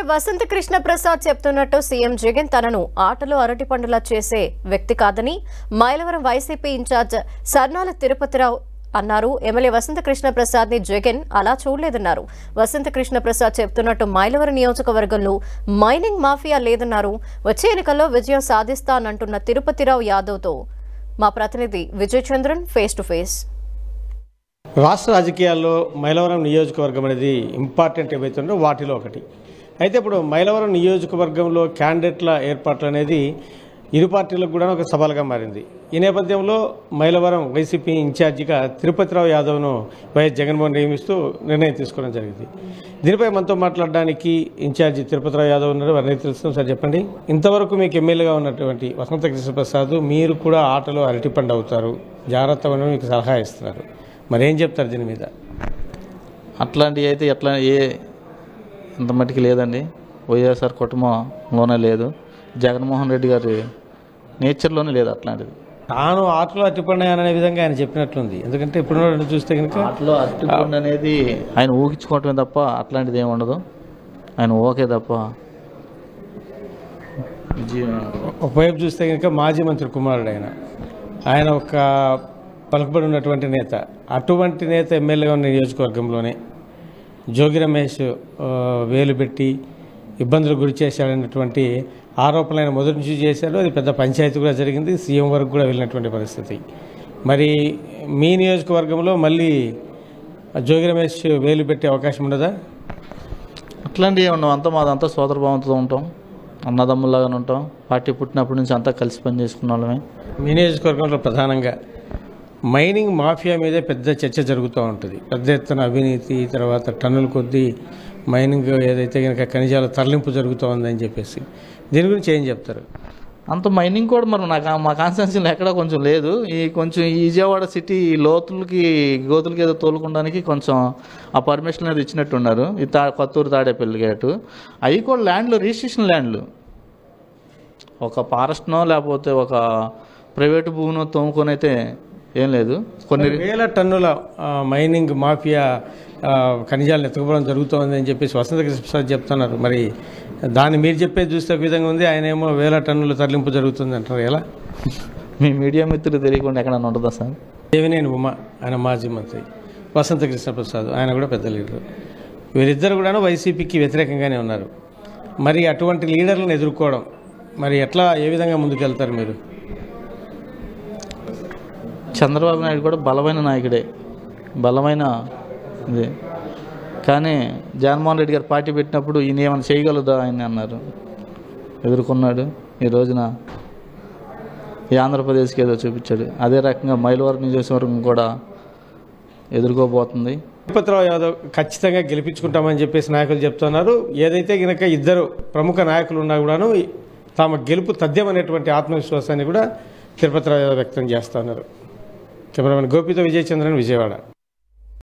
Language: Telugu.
వసంత కృష్ణ ప్రసాద్ చెప్తున్నట్టు సీఎం జగన్ తనను ఆటలో అరటిపండులా చేసే వ్యక్తి కాదని మైలవరం వైసీపీ ఇన్ఛార్జ్ సర్నాల తిరుపతిరావు అన్నారు. ఎమ్మెల్యే వసంత కృష్ణ ప్రసాద్ ని జగన్ అలా చూడలేదన్నారు. వసంత కృష్ణ ప్రసాద్ చెప్తున్నట్టు మైలవరం నియోజకవర్గంలో మైనింగ్ మాఫియా లేదన్నారు. వచ్చే ఎన్నికల్లో విజయం సాధిస్తానంటున్న తిరుపతిరావు యాదవ్ తో మా ప్రతినిధి Vijay Chandran face to face. రాష్ట్ర రాజకీయాల్లో మైలవరం నియోజకవర్గం అనేది ఇంపార్టెంట్ ఏవైతుందో వాటిలో ఒకటి. అయితే ఇప్పుడు మైలవరం నియోజకవర్గంలో క్యాండిడేట్ల ఏర్పాట్లు అనేది ఇరు పార్టీలకు కూడా ఒక సవాలుగా మారింది. ఈ నేపథ్యంలో మైలవరం వైసీపీ ఇన్ఛార్జిగా తిరుపతిరావు యాదవ్ను వైఎస్ జగన్మోహన్ నియమిస్తూ నిర్ణయం తీసుకోవడం జరిగింది. దీనిపై మనతో మాట్లాడడానికి ఇన్ఛార్జి తిరుపతిరావు యాదవ్ ఉన్నారు. వారిని తెలుస్తాం. సార్ చెప్పండి, ఇంతవరకు మీకు ఎమ్మెల్యేగా ఉన్నటువంటి వసంత కృష్ణ ప్రసాద్ మీరు కూడా ఆటలో అరటిపండు అవుతారు, జాగ్రత్తగా మీకు సలహా ఇస్తున్నారు. మరి ఏం చెప్తారు దీని మీద? అట్లాంటివి అయితే ఇంత మట్టికి లేదండి. వైఎస్ఆర్ కుటుంబంలోనే లేదు, జగన్మోహన్ రెడ్డి గారి నేచర్లోనే లేదు అట్లాంటిది. తాను ఆటలో అరటిపండు అనే విధంగా ఆయన చెప్పినట్లుంది. ఎందుకంటే ఇప్పుడు చూస్తే కనుక ఆటలో అరటిపండు అనేది ఆయన ఊహించుకోవటమే తప్ప అట్లాంటిది ఏమి ఉండదు. ఆయన ఓకే తప్ప. ఒకవైపు చూస్తే కనుక మాజీ మంత్రి కుమారుడు ఆయన ఒక పలుకుబడి ఉన్నటువంటి నేత. అటువంటి నేత ఎమ్మెల్యేగా ఉన్న నియోజకవర్గంలోనే జోగి రమేష్ వేలు పెట్టి ఇబ్బందులు గురి చేశాడనేటువంటి ఆరోపణలు ఆయన మొదటి నుంచి చేశారు. అది పెద్ద పంచాయతీ కూడా జరిగింది, సీఎం వరకు కూడా వెళ్ళినటువంటి పరిస్థితి. మరి మీ నియోజకవర్గంలో మళ్ళీ జోగి రమేష్ వేలు పెట్టే అవకాశం ఉండదా? అట్లాంటివి ఉండవు. అంతా మాదంతా సోదరభావంతో ఉంటాం, అన్నదమ్ములాగానే ఉంటాం. పార్టీ పుట్టినప్పటి నుంచి అంతా కలిసి పని చేసుకున్న వాళ్ళమే. మీ నియోజకవర్గంలో ప్రధానంగా మైనింగ్ మాఫియా మీదే పెద్ద చర్చ జరుగుతూ ఉంటుంది. పెద్ద ఎత్తున అవినీతి, తర్వాత టన్నుల కొద్దీ మైనింగ్ ఏదైతే కనుక ఖనిజాల తరలింపు జరుగుతూ ఉందని చెప్పేసి దీని గురించి ఏం చెప్తారు? అంత మైనింగ్ కూడా మరి మా కాన్స్టిట్యున్సీలో ఎక్కడ కొంచెం లేదు. కొంచెం ఈ విజయవాడ సిటీ గోతులకి ఏదో తోలుకోవడానికి కొంచెం ఆ పర్మిషన్ అనేది ఇచ్చినట్టున్నారు. ఈ కొత్తూరు తాడేపల్లి గేటు అవి కూడా ల్యాండ్లు, రిజిస్ట్రేషన్ ల్యాండ్లు. ఒక ఫారెస్ట్నో లేకపోతే ఒక ప్రైవేటు భూమినో తోముకొని అయితే ఏం లేదు. కొన్ని వేల టన్నుల మైనింగ్ మాఫియా ఖనిజాలను ఎత్తుకుపోవడం జరుగుతోంది అని చెప్పేసి వసంత కృష్ణ ప్రసాద్ చెప్తున్నారు. మరి దాన్ని మీరు చెప్పేది చూస్తే ఒక విధంగా ఉంది, ఆయన ఏమో వేల టన్నుల తరలింపు జరుగుతుంది అంటారు. ఎలా? మీ మీడియా మిత్రులు తెలియకుండా ఎక్కడన్నా ఉంటుందా సార్? దేవినేని ఉమా ఆయన మాజీ మంత్రి, వసంత కృష్ణ ప్రసాద్ ఆయన కూడా పెద్ద లీడరు. వీరిద్దరు కూడా వైసీపీకి వ్యతిరేకంగానే ఉన్నారు. మరి అటువంటి లీడర్లను ఎదుర్కోవడం మరి ఎట్లా, ఏ విధంగా ముందుకెళ్తారు మీరు? చంద్రబాబు నాయుడు కూడా బలమైన నాయకుడే, బలమైన ఇది. కానీ జగన్మోహన్ రెడ్డి గారు పార్టీ పెట్టినప్పుడు ఈయన ఏమైనా చేయగలదా ఆయన అన్నారు, ఎదుర్కొన్నాడు. ఈ రోజున ఈ ఆంధ్రప్రదేశ్కి ఏదో చూపించాడు. అదే రకంగా మైలవరం నియోజకవర్గం కూడా ఎదుర్కోబోతుంది. తిరుపతిరావు యాదవ్ ఖచ్చితంగా గెలిపించుకుంటామని చెప్పేసి నాయకులు చెప్తున్నారు. ఏదైతే కనుక ఇద్దరు ప్రముఖ నాయకులు ఉన్నా కూడాను తమ గెలుపు తథ్యమనేటువంటి ఆత్మవిశ్వాసాన్ని కూడా తిరుపతిరావు యాదవ్ వ్యక్తం చేస్తున్నారు. కెమెరామెన్ గోపితో విజయ్ చంద్రన్, విజయవాడ.